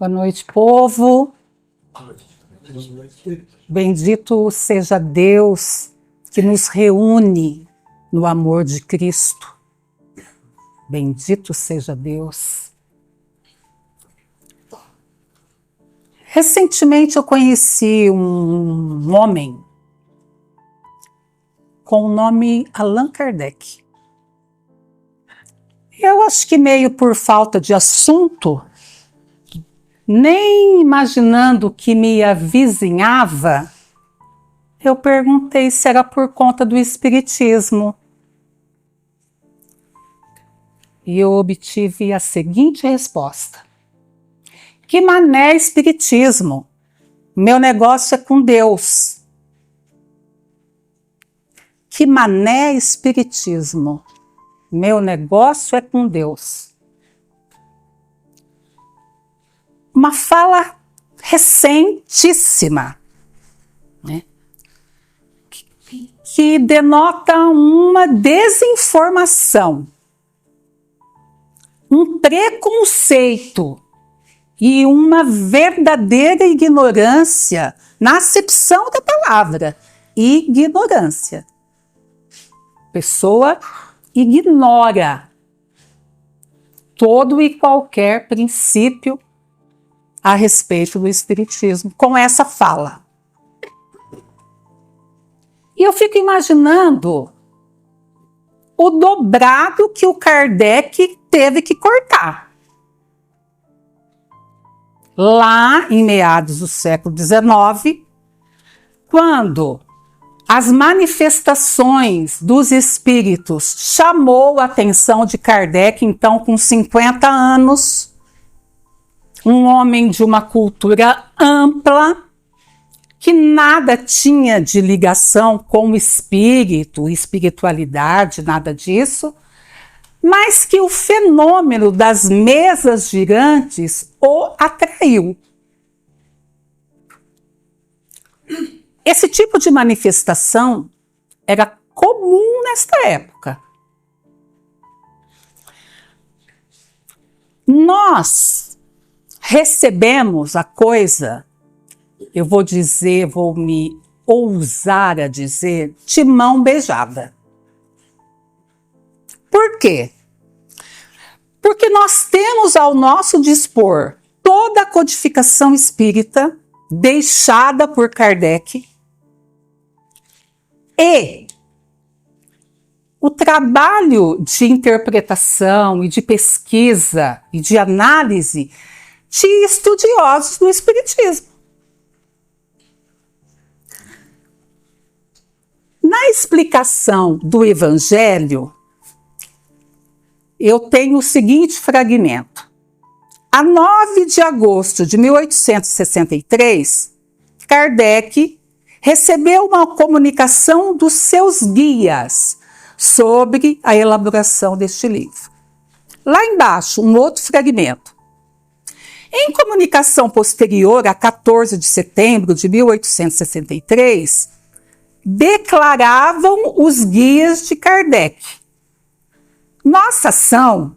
Boa noite, povo. Bendito seja Deus que nos reúne no amor de Cristo. Bendito seja Deus. Recentemente eu conheci um homem com o nome Allan Kardec. Eu acho que meio por falta de assunto, nem imaginando o que me avizinhava, eu perguntei se era por conta do espiritismo. E eu obtive a seguinte resposta: que mané espiritismo? Meu negócio é com Deus. Que mané espiritismo? Meu negócio é com Deus. Uma fala recentíssima, né? Que denota uma desinformação, um preconceito e uma verdadeira ignorância na acepção da palavra. Ignorância. Pessoa ignora todo e qualquer princípio a respeito do espiritismo com essa fala. E eu fico imaginando o dobrado que o Kardec teve que cortar. Lá em meados do século XIX, quando as manifestações dos espíritos chamou a atenção de Kardec, então com 50 anos, um homem de uma cultura ampla, que nada tinha de ligação com o espírito, espiritualidade, nada disso, mas que o fenômeno das mesas girantes o atraiu. Esse tipo de manifestação era comum nesta época. Nós recebemos a coisa, eu vou dizer, vou me ousar a dizer, de mão beijada. Por quê? Porque nós temos ao nosso dispor toda a codificação espírita deixada por Kardec e o trabalho de interpretação e de pesquisa e de análise de estudiosos do espiritismo. Na explicação do Evangelho, eu tenho o seguinte fragmento. A 9 de agosto de 1863, Kardec recebeu uma comunicação dos seus guias sobre a elaboração deste livro. Lá embaixo, um outro fragmento. Em comunicação posterior, a 14 de setembro de 1863, declaravam os guias de Kardec: nossa ação,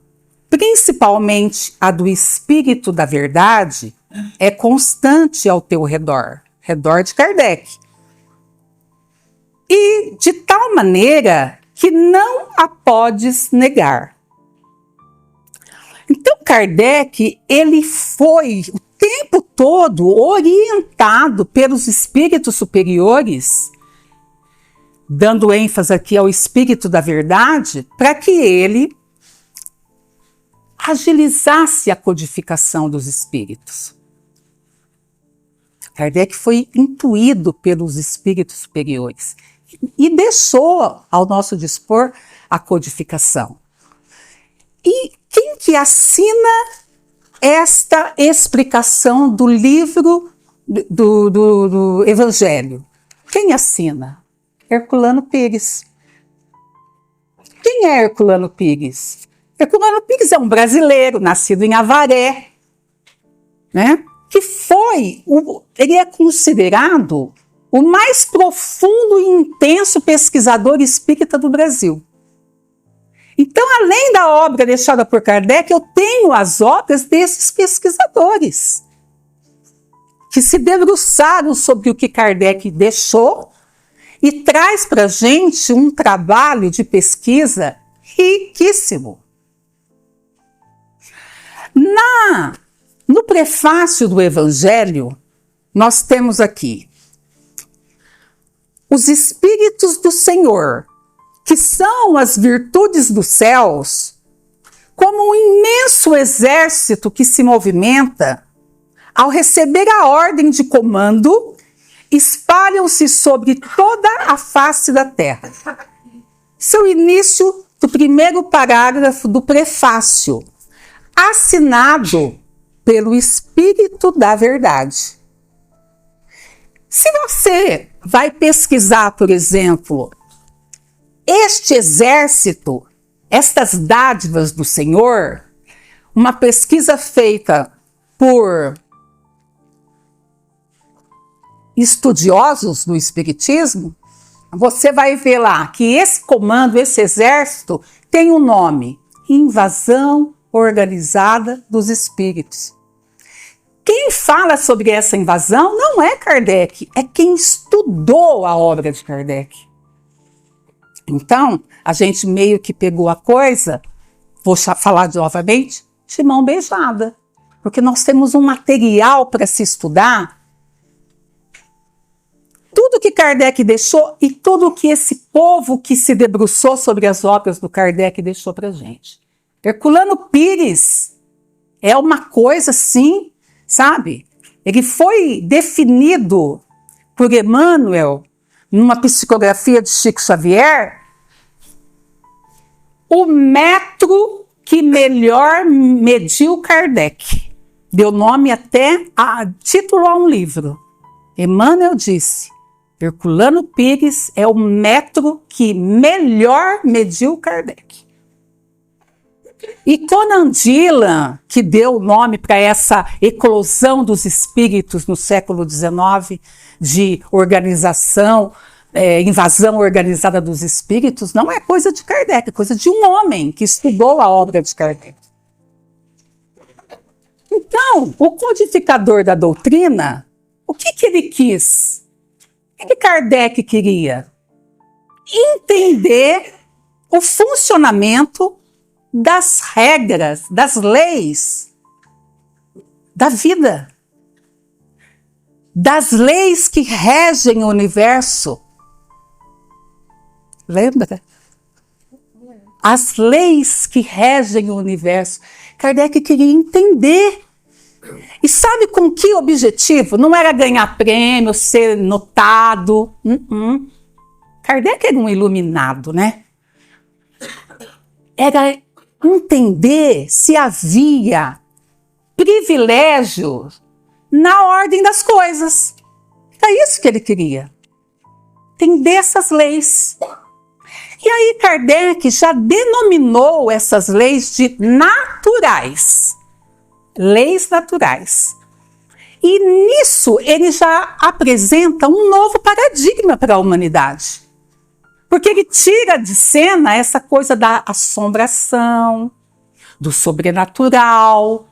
principalmente a do Espírito da Verdade, é constante ao teu redor de Kardec, e de tal maneira que não a podes negar. Então Kardec, ele foi o tempo todo orientado pelos espíritos superiores, dando ênfase aqui ao Espírito da Verdade, para que ele agilizasse a codificação dos espíritos. Kardec foi intuído pelos espíritos superiores e deixou ao nosso dispor a codificação. E quem que assina esta explicação do livro do Evangelho? Quem assina? Herculano Pires. Quem é Herculano Pires? Herculano Pires é um brasileiro, nascido em Avaré, né? Que ele é considerado o mais profundo e intenso pesquisador espírita do Brasil. Então, além da obra deixada por Kardec, eu tenho as obras desses pesquisadores. que se debruçaram sobre o que Kardec deixou e traz para a gente um trabalho de pesquisa riquíssimo. No prefácio do Evangelho, nós temos aqui os Espíritos do Senhor, que são as virtudes dos céus, como um imenso exército que se movimenta, ao receber a ordem de comando, espalham-se sobre toda a face da terra. Esse é o início do primeiro parágrafo do prefácio, assinado pelo Espírito da Verdade. Se você vai pesquisar, por exemplo, este exército, estas dádivas do Senhor, uma pesquisa feita por estudiosos do Espiritismo, você vai ver lá que esse comando, esse exército, tem um nome: Invasão Organizada dos Espíritos. Quem fala sobre essa invasão não é Kardec, é quem estudou a obra de Kardec. Então, a gente meio que pegou a coisa, vou falar novamente, de mão beijada. Porque nós temos um material para se estudar. Tudo que Kardec deixou e tudo que esse povo que se debruçou sobre as obras do Kardec deixou para a gente. Herculano Pires é uma coisa assim, sabe? Ele foi definido por Emmanuel, numa psicografia de Chico Xavier, o metro que melhor mediu Kardec. Deu nome até a título a um livro. Emmanuel disse: Herculano Pires é o metro que melhor mediu Kardec. E Conan Doyle, que deu o nome para essa eclosão dos espíritos no século XIX, de organização, invasão organizada dos espíritos, não é coisa de Kardec, é coisa de um homem que estudou a obra de Kardec. Então, o codificador da doutrina, o que ele quis? O que Kardec queria? Entender o funcionamento das regras, das leis da vida, das leis que regem o universo. Lembra? As leis que regem o universo. Kardec queria entender. E sabe com que objetivo? Não era ganhar prêmio, ser notado. Kardec era um iluminado, né? Era entender se havia privilégios na ordem das coisas. É isso que ele queria. Entender essas leis. E aí Kardec já denominou essas leis de naturais. Leis naturais. E nisso ele já apresenta um novo paradigma para a humanidade. Porque ele tira de cena essa coisa da assombração, do sobrenatural,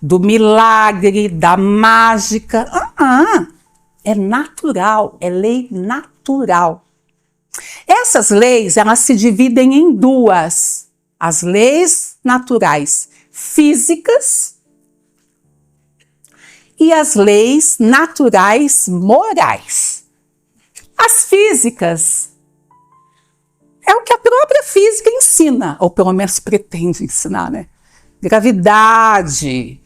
do milagre, da mágica. É natural, é lei natural. Essas leis, elas se dividem em duas. As leis naturais físicas e as leis naturais morais. As físicas é o que a própria física ensina, ou pelo menos pretende ensinar, né? Gravidade,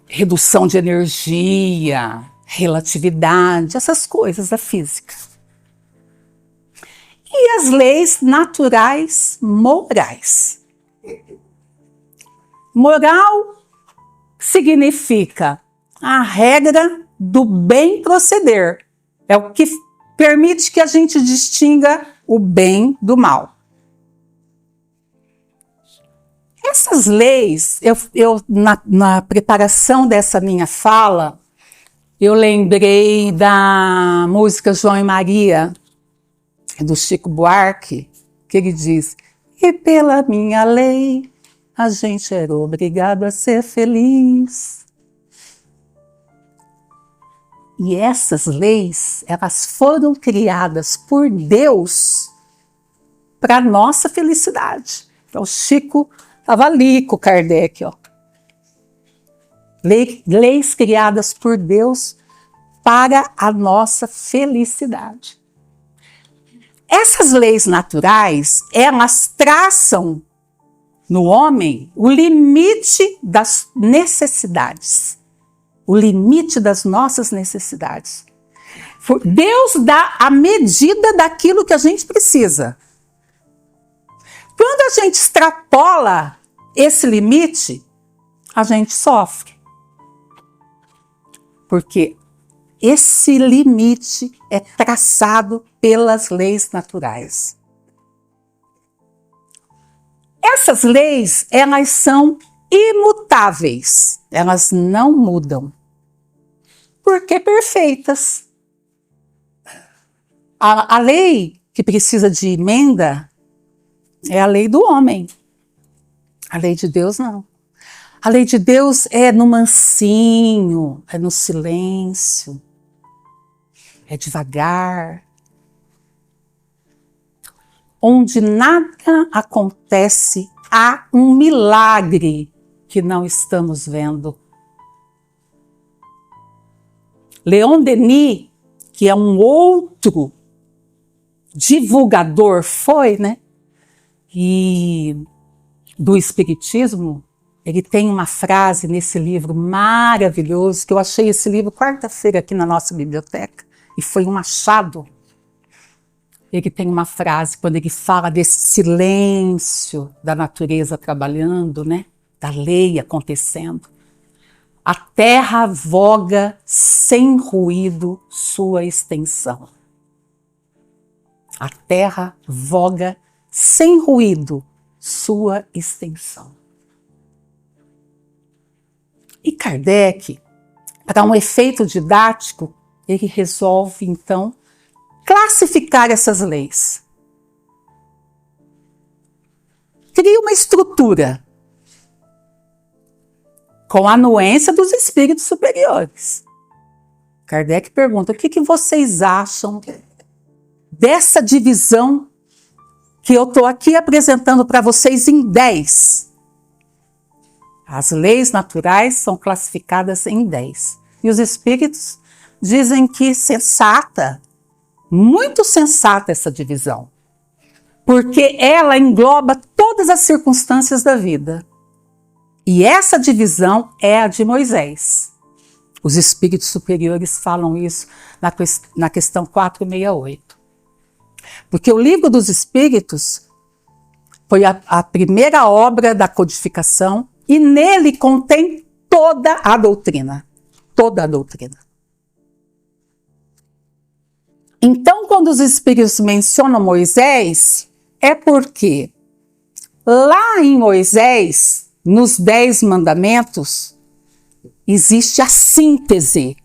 redução de energia, relatividade, essas coisas da física. E as leis naturais morais. Moral significa a regra do bem proceder. É o que permite que a gente distinga o bem do mal. Essas leis, na preparação dessa minha fala, eu lembrei da música João e Maria, do Chico Buarque, que ele diz: e pela minha lei a gente era obrigado a ser feliz. E essas leis, elas foram criadas por Deus para nossa felicidade. Então, o Chico estava ali com o Kardec, ó. Leis criadas por Deus para a nossa felicidade. Essas leis naturais, elas traçam no homem o limite das necessidades, o limite das nossas necessidades. Deus dá a medida daquilo que a gente precisa. Quando a gente extrapola esse limite, a gente sofre. Porque esse limite é traçado pelas leis naturais. Essas leis, elas são imutáveis, elas não mudam, porque perfeitas. A lei que precisa de emenda é a lei do homem. A lei de Deus não. A lei de Deus é no mansinho, é no silêncio, é devagar. Onde nada acontece, há um milagre que não estamos vendo. Leon Denis, que é um outro divulgador, e do Espiritismo, ele tem uma frase nesse livro maravilhoso, que eu achei esse livro quarta-feira aqui na nossa biblioteca, e foi um achado. Ele tem uma frase, quando ele fala desse silêncio da natureza trabalhando, da lei acontecendo. A terra voga sem ruído sua extensão. A terra voga sem ruído sua extensão. E Kardec, para um efeito didático, ele resolve, então, classificar essas leis. Cria uma estrutura com a anuência dos espíritos superiores. Kardec pergunta, o que vocês acham dessa divisão que eu estou aqui apresentando para vocês em 10? As leis naturais são classificadas em 10. E os espíritos dizem que sensata, muito sensata essa divisão, porque ela engloba todas as circunstâncias da vida. E essa divisão é a de Moisés. Os espíritos superiores falam isso na questão 468. Porque o Livro dos Espíritos foi a primeira obra da codificação e nele contém toda a doutrina. Toda a doutrina. Então, quando os espíritos mencionam Moisés, é porque lá em Moisés, nos 10 mandamentos, existe a síntese,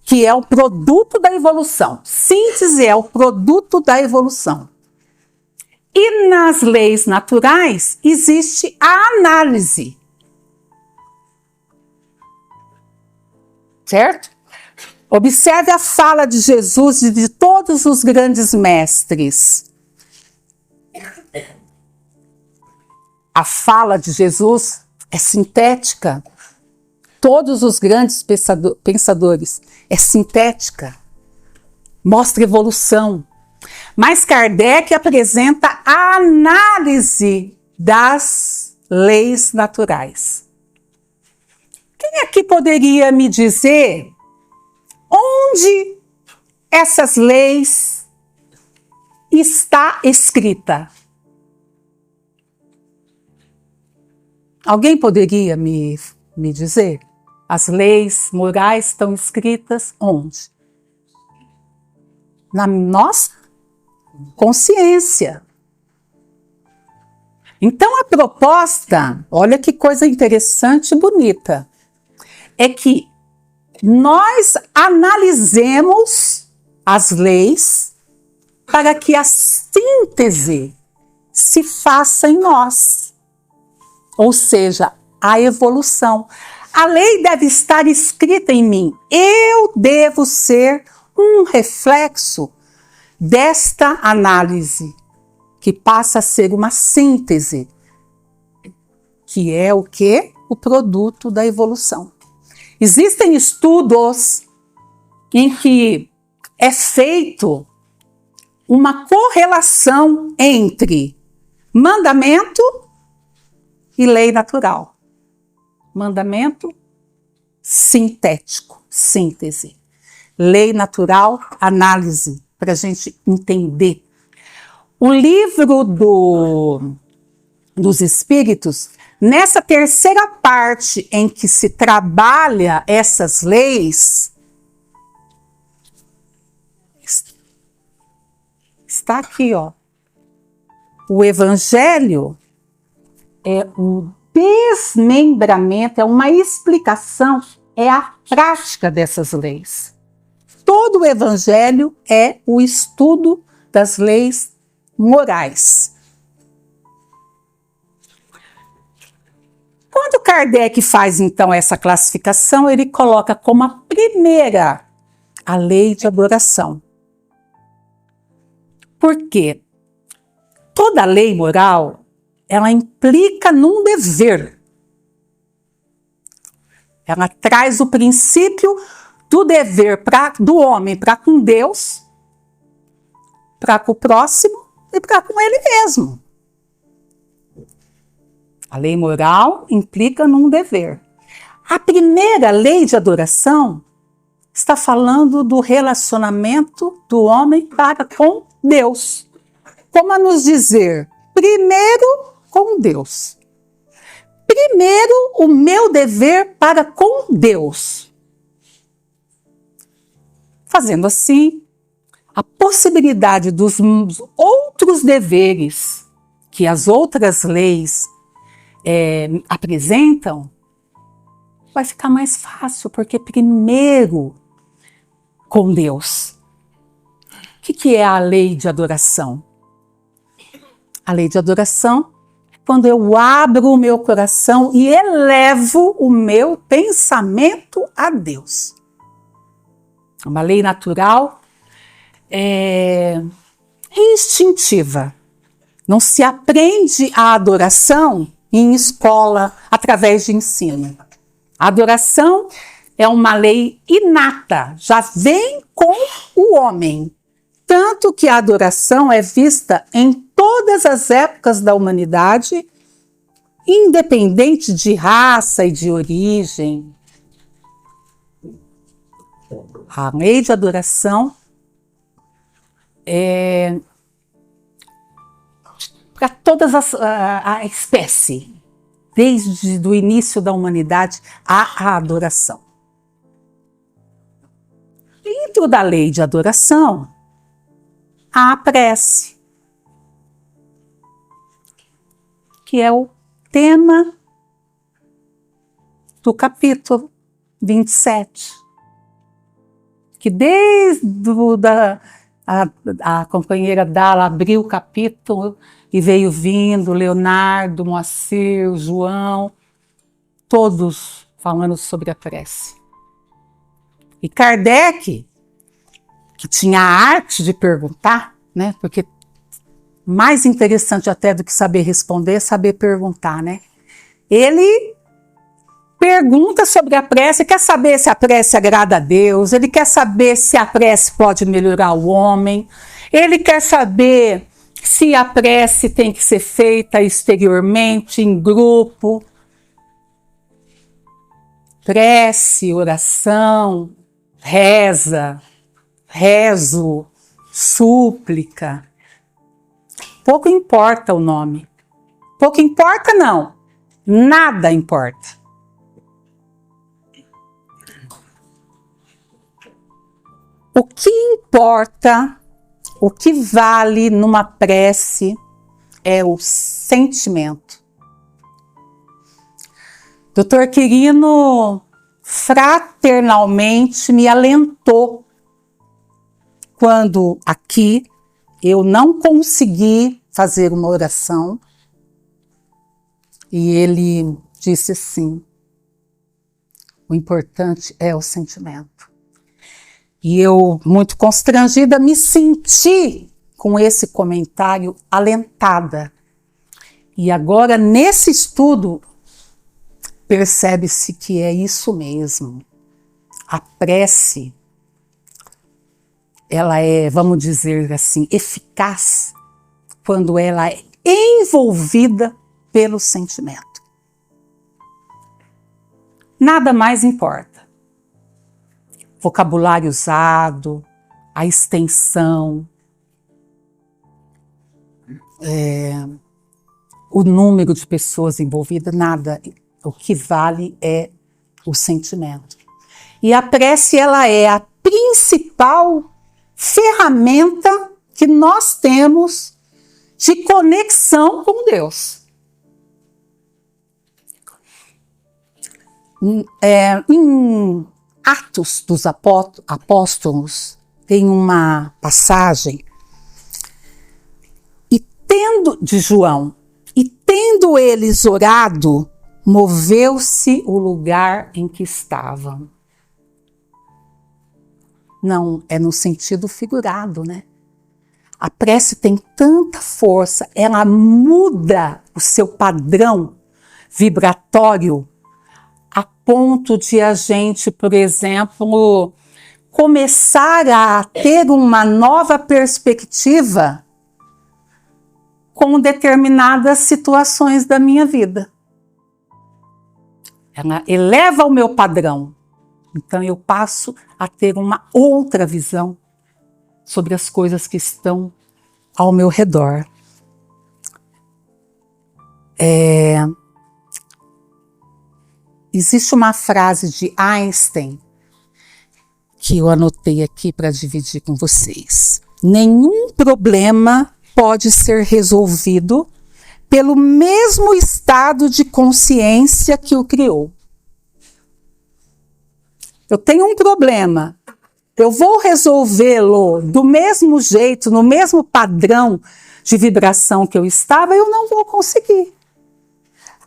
que é o produto da evolução. Síntese é o produto da evolução. E nas leis naturais existe a análise. Certo? Observe a fala de Jesus e de todos os grandes mestres. A fala de Jesus é sintética. Todos os grandes pensadores é sintética. Mostra evolução. Mas Kardec apresenta a análise das leis naturais. Quem aqui poderia me dizer onde essas leis está escrita? Alguém poderia me dizer? As leis morais estão escritas onde? Na nossa consciência. Então a proposta, olha que coisa interessante e bonita, é que nós analisemos as leis para que a síntese se faça em nós. ou seja, a evolução. A lei deve estar escrita em mim. Eu devo ser um reflexo desta análise, que passa a ser uma síntese, que é o quê? O produto da evolução. Existem estudos em que é feito uma correlação entre mandamento e lei natural. Mandamento sintético, síntese. Lei natural, análise, para a gente entender. O livro dos Espíritos, nessa terceira parte em que se trabalha essas leis, está aqui, ó. O Evangelho é um desmembramento, é uma explicação, é a prática dessas leis. Todo o Evangelho é o estudo das leis morais. Quando Kardec faz, então, essa classificação, ele coloca como a primeira a lei de adoração. Por quê? Toda lei moral, ela implica num dever. Ela traz o princípio do dever do homem para com Deus, para com o próximo e para com ele mesmo. A lei moral implica num dever. A primeira lei de adoração está falando do relacionamento do homem para com Deus. Como a nos dizer, primeiro com Deus. Primeiro, o meu dever para com Deus. Fazendo assim, a possibilidade dos outros deveres que as outras leis apresentam, vai ficar mais fácil, porque primeiro com Deus. O que é a lei de adoração? A lei de adoração é quando eu abro o meu coração e elevo o meu pensamento a Deus. Uma lei natural, instintiva. Não se aprende a adoração em escola, através de ensino. A adoração é uma lei inata, já vem com o homem. Tanto que a adoração é vista em todas as épocas da humanidade, independente de raça e de origem. A lei de adoração é para todas a espécie, desde o início da humanidade, há a adoração. Dentro da lei de adoração, há a prece, que é o tema do capítulo 27, que desde a companheira Dala abriu o capítulo e veio vindo Leonardo, Moacir, João, todos falando sobre a prece. E Kardec, que tinha a arte de perguntar, né? Porque mais interessante até do que saber responder é saber perguntar, né? Ele pergunta sobre a prece, quer saber se a prece agrada a Deus, ele quer saber se a prece pode melhorar o homem, ele quer saber se a prece tem que ser feita exteriormente, em grupo. Prece, oração, rezo, súplica. Pouco importa o nome. Pouco importa não, nada importa. O que importa, o que vale numa prece é o sentimento. Dr. Quirino fraternalmente me alentou quando aqui eu não consegui fazer uma oração e ele disse assim: o importante é o sentimento. E eu, muito constrangida, me senti com esse comentário alentada. E agora, nesse estudo, percebe-se que é isso mesmo. A prece, ela é, vamos dizer assim, eficaz quando ela é envolvida pelo sentimento. Nada mais importa. Vocabulário usado, a extensão, o número de pessoas envolvidas, nada. O que vale é o sentimento. E a prece, ela é a principal ferramenta que nós temos de conexão com Deus. Em Atos dos Apóstolos, tem uma passagem de João, e tendo eles orado, moveu-se o lugar em que estavam. Não, é no sentido figurado, né? A prece tem tanta força, ela muda o seu padrão vibratório a ponto de a gente, por exemplo, começar a ter uma nova perspectiva com determinadas situações da minha vida. Ela eleva o meu padrão. Então eu passo a ter uma outra visão sobre as coisas que estão ao meu redor. Existe uma frase de Einstein que eu anotei aqui para dividir com vocês. Nenhum problema pode ser resolvido pelo mesmo estado de consciência que o criou. Eu tenho um problema, eu vou resolvê-lo do mesmo jeito, no mesmo padrão de vibração que eu estava, eu não vou conseguir.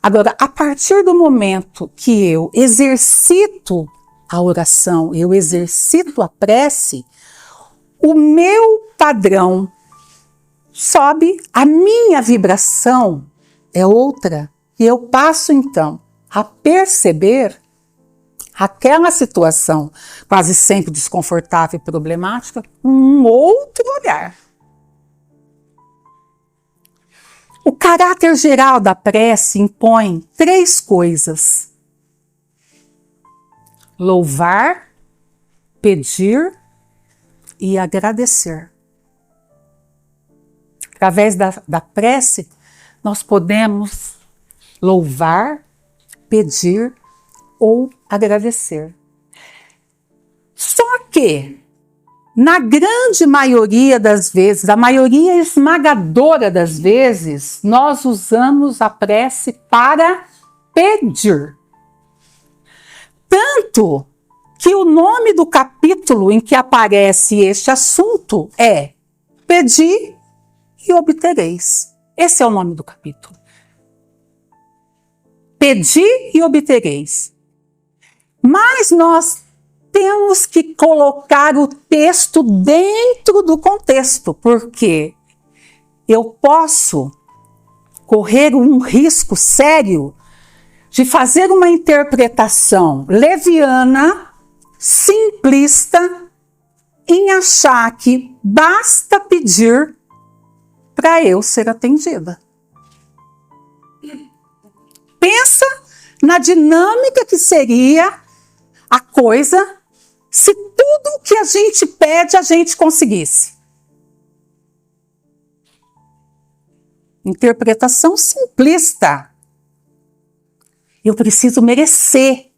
Agora, a partir do momento que eu exercito a oração, eu exercito a prece, o meu padrão sobe, a minha vibração é outra, e eu passo então a perceber aquela situação quase sempre desconfortável e problemática com um outro olhar. O caráter geral da prece impõe 3 coisas: louvar, pedir e agradecer. Através da prece, nós podemos louvar, pedir ou agradecer. Só que, na grande maioria das vezes, a maioria esmagadora das vezes, nós usamos a prece para pedir. Tanto que o nome do capítulo em que aparece este assunto é Pedi e obtereis. Esse é o nome do capítulo. Pedi e obtereis. Mas nós temos que colocar o texto dentro do contexto, porque eu posso correr um risco sério de fazer uma interpretação leviana, simplista, em achar que basta pedir para eu ser atendida. Pensa na dinâmica que seria a coisa se tudo que a gente pede a gente conseguisse. Interpretação simplista. Eu preciso merecer.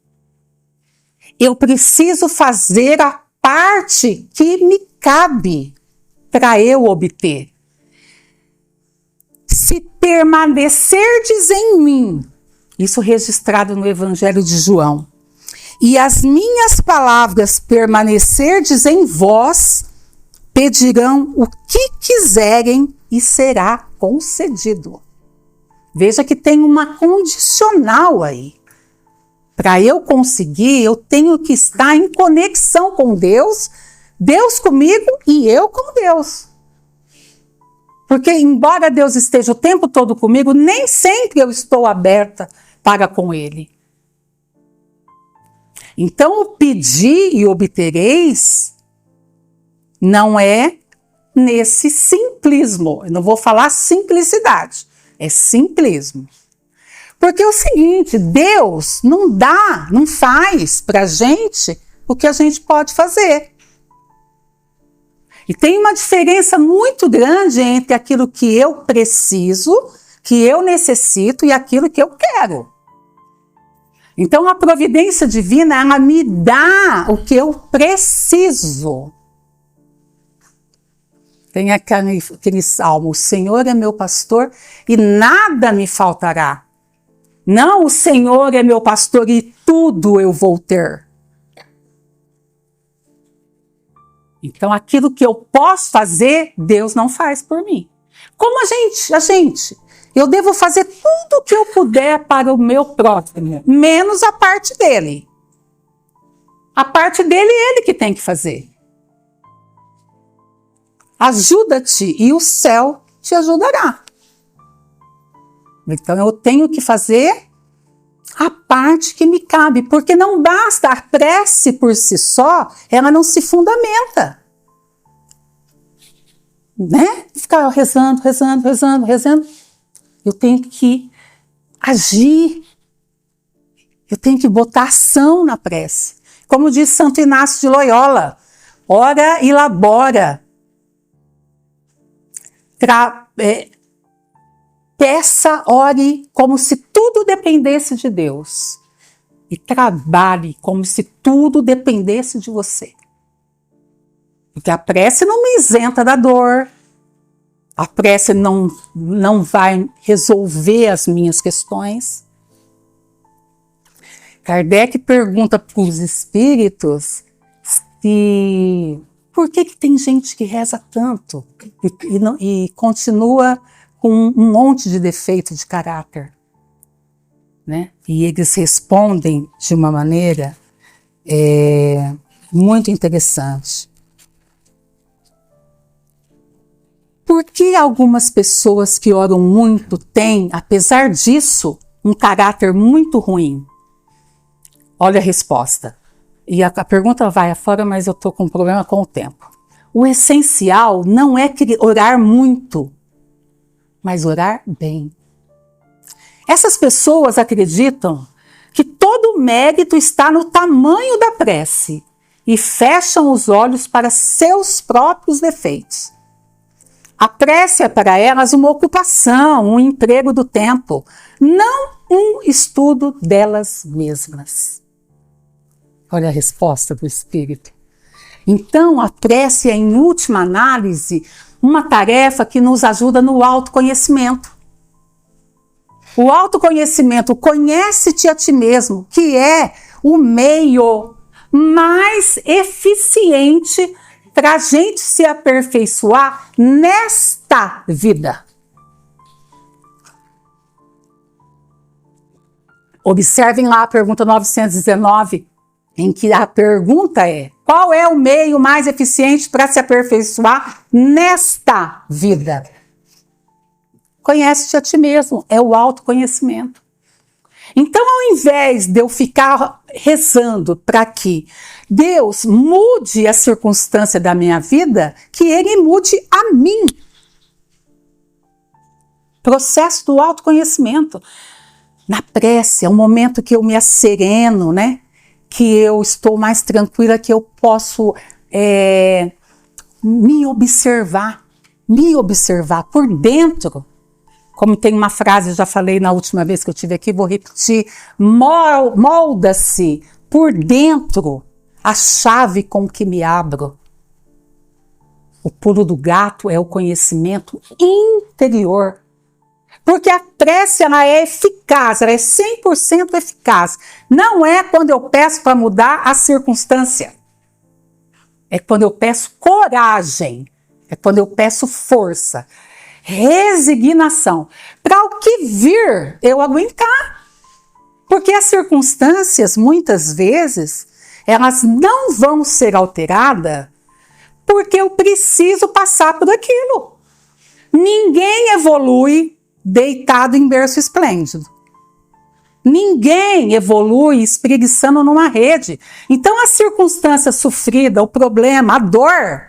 Eu preciso fazer a parte que me cabe para eu obter. Se permanecerdes em mim, isso registrado no Evangelho de João, e as minhas palavras permanecerdes em vós, pedirão o que quiserem e será concedido. Veja que tem uma condicional aí. Para eu conseguir, eu tenho que estar em conexão com Deus, Deus comigo e eu com Deus. Porque embora Deus esteja o tempo todo comigo, nem sempre eu estou aberta para com Ele. Então, o pedir e obtereis não é nesse simplismo. Eu não vou falar simplicidade, é simplismo. Porque é o seguinte, Deus não faz para a gente o que a gente pode fazer. E tem uma diferença muito grande entre aquilo que eu preciso, que eu necessito e aquilo que eu quero. Então a providência divina, ela me dá o que eu preciso. Tem aquele salmo, o Senhor é meu pastor e nada me faltará. Não, o Senhor é meu pastor e tudo eu vou ter. Então, aquilo que eu posso fazer, Deus não faz por mim. Como a gente, eu devo fazer tudo o que eu puder para o meu próximo, menos a parte dele. A parte dele é ele que tem que fazer. Ajuda-te e o céu te ajudará. Então eu tenho que fazer a parte que me cabe, porque não basta a prece por si só, ela não se fundamenta. Né? Ficar rezando. Eu tenho que agir. Eu tenho que botar ação na prece. Como diz Santo Inácio de Loyola, ora e labora. Peça, ore como se tudo dependesse de Deus. E trabalhe como se tudo dependesse de você. Porque a prece não me isenta da dor. A prece não vai resolver as minhas questões. Kardec pergunta para os espíritos por que tem gente que reza tanto e continua com um monte de defeito de caráter, né? E eles respondem de uma maneira muito interessante. Por que algumas pessoas que oram muito têm, apesar disso, um caráter muito ruim? Olha a resposta. E a pergunta vai afora, mas eu estou com um problema com o tempo. O essencial não é orar muito, mas orar bem. Essas pessoas acreditam que todo o mérito está no tamanho da prece e fecham os olhos para seus próprios defeitos. A prece é para elas uma ocupação, um emprego do tempo, não um estudo delas mesmas. Olha a resposta do Espírito. Então, a prece é, em última análise, uma tarefa que nos ajuda no autoconhecimento. O autoconhecimento, conhece-te a ti mesmo, que é o meio mais eficiente para a gente se aperfeiçoar nesta vida. Observem lá a pergunta 919, em que a pergunta é: qual é o meio mais eficiente para se aperfeiçoar nesta vida? Conhece-te a ti mesmo, é o autoconhecimento. Então, ao invés de eu ficar rezando para que Deus mude a circunstância da minha vida, que Ele mude a mim. Processo do autoconhecimento. Na prece, é um momento que eu me assereno, né? Que eu estou mais tranquila, que eu posso me observar por dentro. Como tem uma frase, eu já falei na última vez que eu estive aqui, vou repetir: molda-se por dentro a chave com que me abro. O pulo do gato é o conhecimento interior. Porque a prece, ela é eficaz, ela é 100% eficaz. Não é quando eu peço para mudar a circunstância. É quando eu peço coragem. É quando eu peço força. Resignação. Para o que vir, eu aguentar. Porque as circunstâncias, muitas vezes, elas não vão ser alteradas porque eu preciso passar por aquilo. Ninguém evolui deitado em berço esplêndido. Ninguém evolui espreguiçando numa rede. Então a circunstância sofrida, o problema, a dor,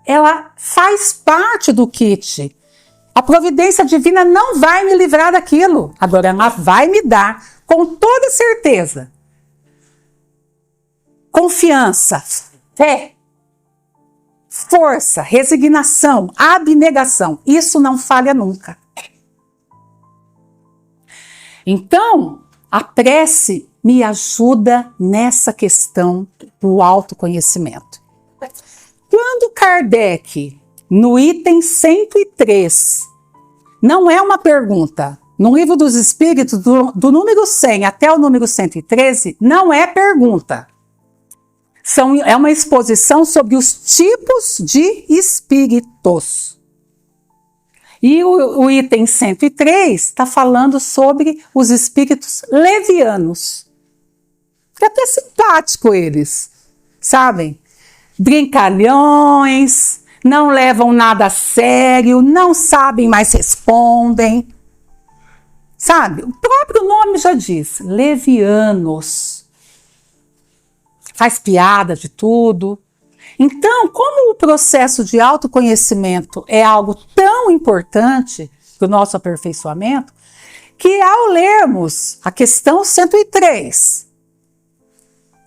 ela faz parte do kit. A providência divina não vai me livrar daquilo. Agora ela vai me dar, com toda certeza, confiança, fé, força, resignação, abnegação. Isso não falha nunca. Então, a prece me ajuda nessa questão do autoconhecimento. Quando Kardec, no item 103, não é uma pergunta, no Livro dos Espíritos, do número 100 até o número 113, não é pergunta. É uma exposição sobre os tipos de espíritos. E o item 103 está falando sobre os espíritos levianos. É até simpático eles, sabem? Brincalhões, não levam nada a sério, não sabem, mas respondem. Sabe? O próprio nome já diz, levianos. Faz piada de tudo. Então, como o processo de autoconhecimento é algo tão importante para o nosso aperfeiçoamento, que ao lermos a questão 103,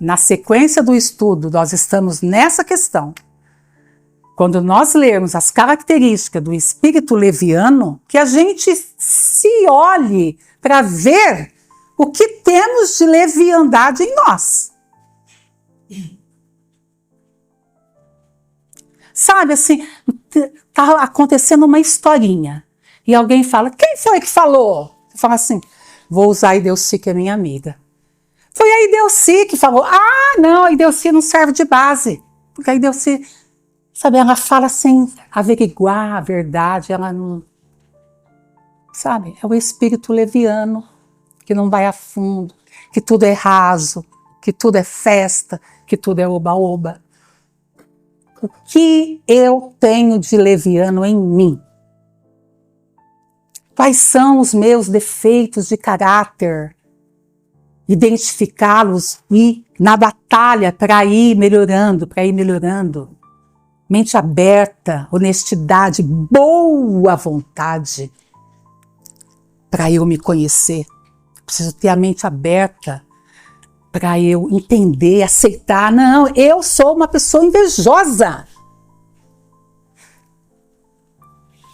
na sequência do estudo, nós estamos nessa questão. Quando nós lermos as características do espírito leviano, que a gente se olhe para ver o que temos de leviandade em nós. Sabe, assim, tá acontecendo uma historinha. E alguém fala, quem foi que falou? Você fala assim, vou usar a Ideuci, que é minha amiga. Foi a Ideuci que falou, não, a Ideuci não serve de base. Porque a Ideuci, sabe, ela fala sem averiguar a verdade, ela não... Sabe, é o espírito leviano, que não vai a fundo, que tudo é raso, que tudo é festa, que tudo é oba-oba. O que eu tenho de leviano em mim? Quais são os meus defeitos de caráter? Identificá-los e na batalha para ir melhorando, Mente aberta, honestidade, boa vontade para eu me conhecer. Preciso ter a mente aberta para eu entender, aceitar. Não, eu sou uma pessoa invejosa.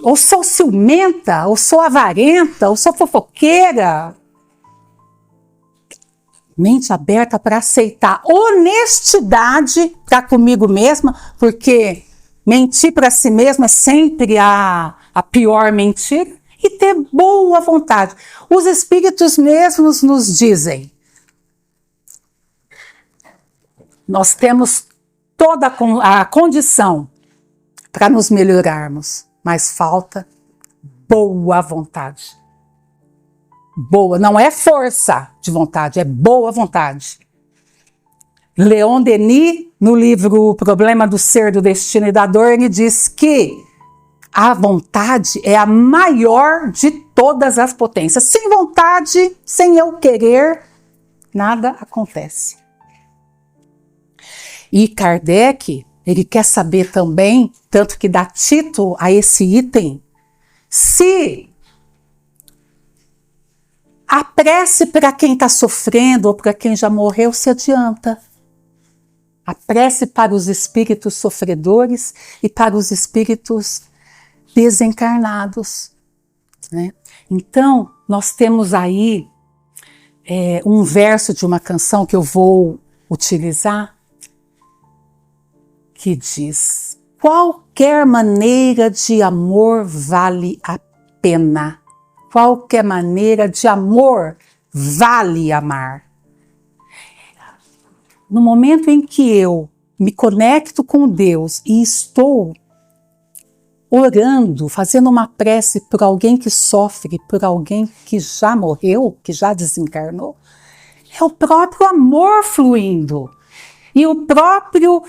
Ou sou ciumenta, ou sou avarenta, ou sou fofoqueira. Mente aberta para aceitar. Honestidade para comigo mesma, porque mentir para si mesma é sempre a pior mentira. E ter boa vontade. Os espíritos mesmos nos dizem, nós temos toda a condição para nos melhorarmos, mas falta boa vontade. Boa, não é força de vontade, é boa vontade. Leon Denis, no livro O Problema do Ser, do Destino e da Dor, ele diz que a vontade é a maior de todas as potências. Sem vontade, sem eu querer, nada acontece. E Kardec, ele quer saber também, tanto que dá título a esse item, se a prece para quem está sofrendo ou para quem já morreu se adianta. A prece para os espíritos sofredores e para os espíritos desencarnados. Né? Então, nós temos aí um verso de uma canção que eu vou utilizar, que diz: qualquer maneira de amor vale a pena. Qualquer maneira de amor vale amar. No momento em que eu me conecto com Deus e estou orando, fazendo uma prece por alguém que sofre, por alguém que já morreu, que já desencarnou, é o próprio amor fluindo. E o próprio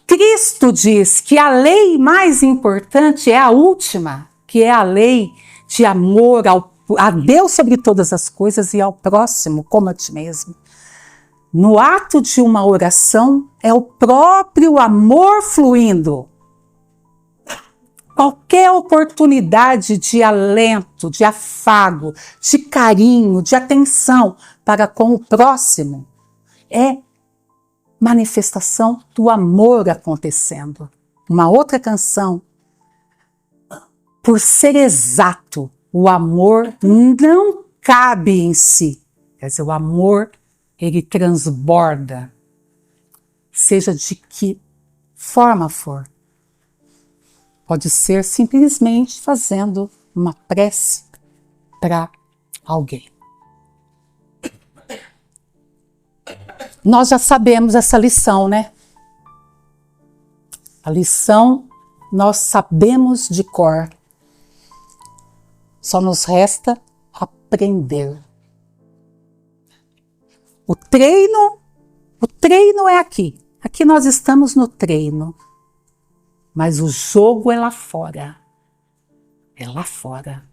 Cristo diz que a lei mais importante é a última, que é a lei de amor a Deus sobre todas as coisas e ao próximo como a ti mesmo. No ato de uma oração é o próprio amor fluindo. Qualquer oportunidade de alento, de afago, de carinho, de atenção para com o próximo é manifestação do amor acontecendo. Uma outra canção, por ser exato, o amor não cabe em si. Quer dizer, o amor, ele transborda, seja de que forma for. Pode ser simplesmente fazendo uma prece para alguém. Nós já sabemos essa lição, né? A lição nós sabemos de cor. Só nos resta aprender. O treino é aqui. Aqui nós estamos no treino. Mas o jogo é lá fora. É lá fora.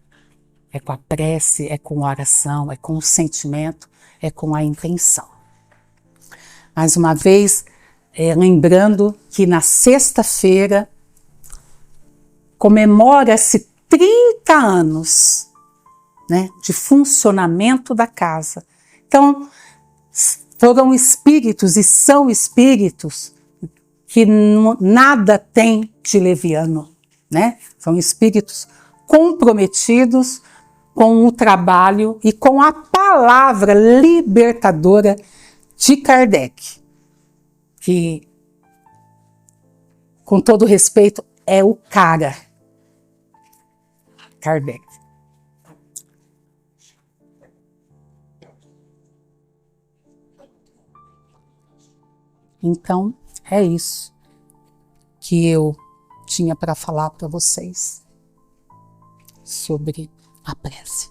É com a prece, é com a oração, é com o sentimento, é com a intenção. Mais uma vez, lembrando que na sexta-feira comemora-se 30 anos, né, de funcionamento da casa. Então, foram espíritos e são espíritos que nada tem de leviano, né? São espíritos comprometidos com o trabalho e com a palavra libertadora de Kardec, que, com todo respeito, é o cara Kardec. Então, é isso que eu tinha para falar para vocês sobre a prece.